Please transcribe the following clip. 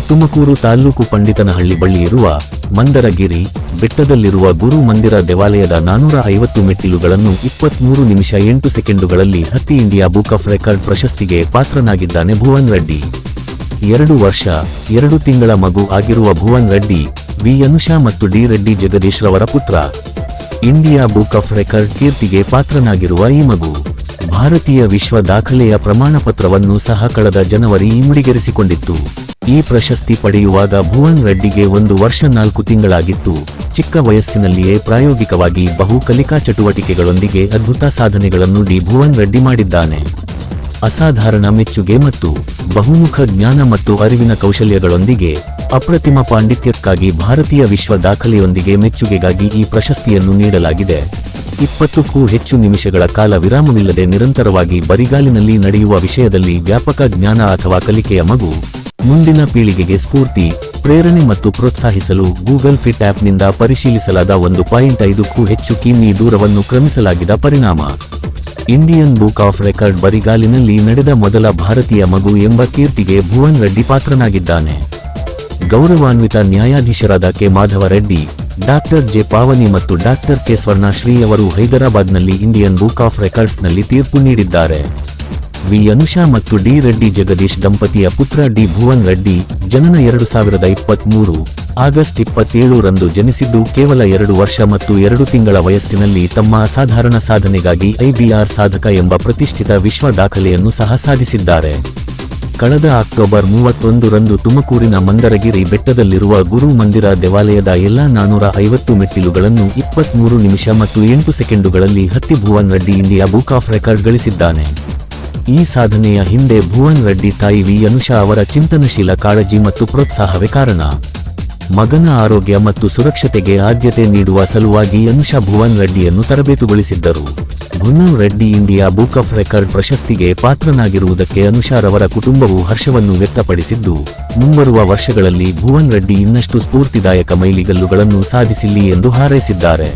ತುಮಕೂರು ತಾಲ್ಲೂಕು ಪಂಡಿತನಹಳ್ಳಿ ಬಳಿ ಇರುವ ಮಂದರಗಿರಿ ಬೆಟ್ಟದಲ್ಲಿರುವ ಗುರು ಮಂದಿರ ದೇವಾಲಯದ 450 ಮೆಟ್ಟಿಲುಗಳನ್ನು 23 ನಿಮಿಷ 8 ಸೆಕೆಂಡುಗಳಲ್ಲಿ ಹತ್ತಿ ಇಂಡಿಯಾ ಬುಕ್ ಆಫ್ ರೆಕಾರ್ಡ್ ಪ್ರಶಸ್ತಿಗೆ ಪಾತ್ರನಾಗಿದ್ದಾನೆ ಭುವನ್ ರೆಡ್ಡಿ. 2 ವರ್ಷ 2 ತಿಂಗಳ ಮಗು ಆಗಿರುವ ಭುವನ್ ರೆಡ್ಡಿ ವಿ ಅನುಷಾ ಮತ್ತು ಡಿ ರೆಡ್ಡಿ ಜಗದೀಶ್ ರವರ ಪುತ್ರ. ಇಂಡಿಯಾ ಬುಕ್ ಆಫ್ ರೆಕಾರ್ಡ್ ಕೀರ್ತಿಗೆ ಪಾತ್ರನಾಗಿರುವ ಈ ಮಗು ಭಾರತೀಯ ವಿಶ್ವ ದಾಖಲೆಯ ಪ್ರಮಾಣಪತ್ರವನ್ನು ಸಹ ಕಳೆದ ಜನವರಿ ಮುಡಿಗೇರಿಸಿಕೊಂಡಿತ್ತು. ಈ ಪ್ರಶಸ್ತಿ ಪಡೆಯುವಾಗ ಭುವನ್ ರೆಡ್ಡಿಗೆ 1 ವರ್ಷ 4 ತಿಂಗಳಾಗಿತ್ತು. ಚಿಕ್ಕ ವಯಸ್ಸಿನಲ್ಲಿಯೇ ಪ್ರಾಯೋಗಿಕವಾಗಿ ಬಹು ಕಲಿಕಾ ಚಟುವಟಿಕೆಗಳೊಂದಿಗೆ ಅದ್ಭುತ ಸಾಧನೆಗಳನ್ನು ಡಿ ಭುವನ್ ರೆಡ್ಡಿ ಮಾಡಿದ್ದಾನೆ. ಅಸಾಧಾರಣ ಮೆಚ್ಚುಗೆ ಮತ್ತು ಬಹುಮುಖ ಜ್ಞಾನ ಮತ್ತು ಅರಿವಿನ ಕೌಶಲ್ಯಗಳೊಂದಿಗೆ ಅಪ್ರತಿಮ ಪಾಂಡಿತ್ಯಕ್ಕಾಗಿ ಭಾರತೀಯ ವಿಶ್ವ ದಾಖಲೆಯೊಂದಿಗೆ ಮೆಚ್ಚುಗೆಗಾಗಿ ಈ ಪ್ರಶಸ್ತಿಯನ್ನು ನೀಡಲಾಗಿದೆ. 20ಕ್ಕೂ ಹೆಚ್ಚು ನಿಮಿಷಗಳ ಕಾಲ ವಿರಾಮವಿಲ್ಲದೆ ನಿರಂತರವಾಗಿ ಬರಿಗಾಲಿನಲ್ಲಿ ನಡೆಯುವ ವಿಷಯದಲ್ಲಿ ವ್ಯಾಪಕ ಜ್ಞಾನ ಅಥವಾ ಕಲಿಕೆಯ ಮಗು ಮುಂದಿನ ಪೀಳಿಗೆಗೆ ಸ್ಫೂರ್ತಿ, ಪ್ರೇರಣೆ ಮತ್ತು ಪ್ರೋತ್ಸಾಹಿಸಲು ಗೂಗಲ್ ಫಿಟ್ ಆಪ್ನಿಂದ ಪರಿಶೀಲಿಸಲಾದ 1.5ಕ್ಕೂ ಹೆಚ್ಚು ಕಿಮೀ ದೂರವನ್ನು ಕ್ರಮಿಸಲಾಗಿದ ಪರಿಣಾಮ ಇಂಡಿಯನ್ ಬುಕ್ ಆಫ್ ರೆಕಾರ್ಡ್ ಬರಿಗಾಲಿನಲ್ಲಿ ನಡೆದ ಮೊದಲ ಭಾರತೀಯ ಮಗು ಎಂಬ ಕೀರ್ತಿಗೆ ಭುವನ್ ರೆಡ್ಡಿ ಪಾತ್ರನಾಗಿದ್ದಾನೆ. ಗೌರವಾನ್ವಿತ ನ್ಯಾಯಾಧೀಶರಾದ K Madhava Reddy, doctor J Pavani ಮತ್ತು ಡಾಕ್ಟರ್ ಕೆ ಸ್ವರ್ಣಶ್ರೀ ಅವರು ಹೈದರಾಬಾದ್ನಲ್ಲಿ ಇಂಡಿಯನ್ ಬುಕ್ ಆಫ್ ರೆಕಾರ್ಡ್ಸ್ನಲ್ಲಿ ತೀರ್ಪು ನೀಡಿದ್ದಾರೆ. ವಿ ಅನುಷಾ ಮತ್ತು ಡಿ ರೆಡ್ಡಿ ಜಗದೀಶ್ ದಂಪತಿಯ ಪುತ್ರ ಡಿ ಭುವನ್ ರೆಡ್ಡಿ ಜನನ 2023 ಆಗಸ್ಟ್ 27 ರಂದು ಜನಿಸಿದ್ದು ಕೇವಲ 2 ವರ್ಷ ಮತ್ತು 2 ತಿಂಗಳ ವಯಸ್ಸಿನಲ್ಲಿ ತಮ್ಮ ಅಸಾಧಾರಣ ಸಾಧನೆಗಾಗಿ IBR ಸಾಧಕ ಎಂಬ ಪ್ರತಿಷ್ಠಿತ ವಿಶ್ವ ದಾಖಲೆಯನ್ನು ಸಹ ಸಾಧಿಸಿದ್ದಾರೆ. ಕಳೆದ ಅಕ್ಟೋಬರ್ 31 ರಂದು ತುಮಕೂರಿನ ಮಂದರಗಿರಿ ಬೆಟ್ಟದಲ್ಲಿರುವ ಗುರು ಮಂದಿರ ದೇವಾಲಯದ ಎಲ್ಲಾ 450 ಮೆಟ್ಟಿಲುಗಳನ್ನು 23 ನಿಮಿಷ ಮತ್ತು 8 ಸೆಕೆಂಡುಗಳಲ್ಲಿ ಹತ್ತಿ Bhuvan Reddy India book of record ಗಳಿಸಿದ್ದಾನೆ. ಈ ಸಾಧನೆಯ ಹಿಂದೆ ಭುವನ್ ರೆಡ್ಡಿ ತಾಯಿ ವಿ ಅನುಷಾ ಅವರ ಚಿಂತನಶೀಲ ಕಾಳಜಿ ಮತ್ತು ಪ್ರೋತ್ಸಾಹವೇ ಕಾರಣ. ಮಗನ ಆರೋಗ್ಯ ಮತ್ತು ಸುರಕ್ಷತೆಗೆ ಆದ್ಯತೆ ನೀಡುವ ಸಲುವಾಗಿ ಅನುಷಾ ಭುವನ್ ರೆಡ್ಡಿಯನ್ನು ತರಬೇತುಗೊಳಿಸಿದ್ದರು. Bhuvan Reddy India book of record ಪ್ರಶಸ್ತಿಗೆ ಪಾತ್ರನಾಗಿರುವುದಕ್ಕೆ ಅನುಷಾರವರ ಕುಟುಂಬವು ಹರ್ಷವನ್ನು ವ್ಯಕ್ತಪಡಿಸಿದ್ದು, ಮುಂಬರುವ ವರ್ಷಗಳಲ್ಲಿ ಭುವನ್ ರೆಡ್ಡಿ ಇನ್ನಷ್ಟು ಸ್ಫೂರ್ತಿದಾಯಕ ಮೈಲಿಗಲ್ಲುಗಳನ್ನು ಸಾಧಿಸಲಿ ಎಂದು ಹಾರೈಸಿದ್ದಾರೆ.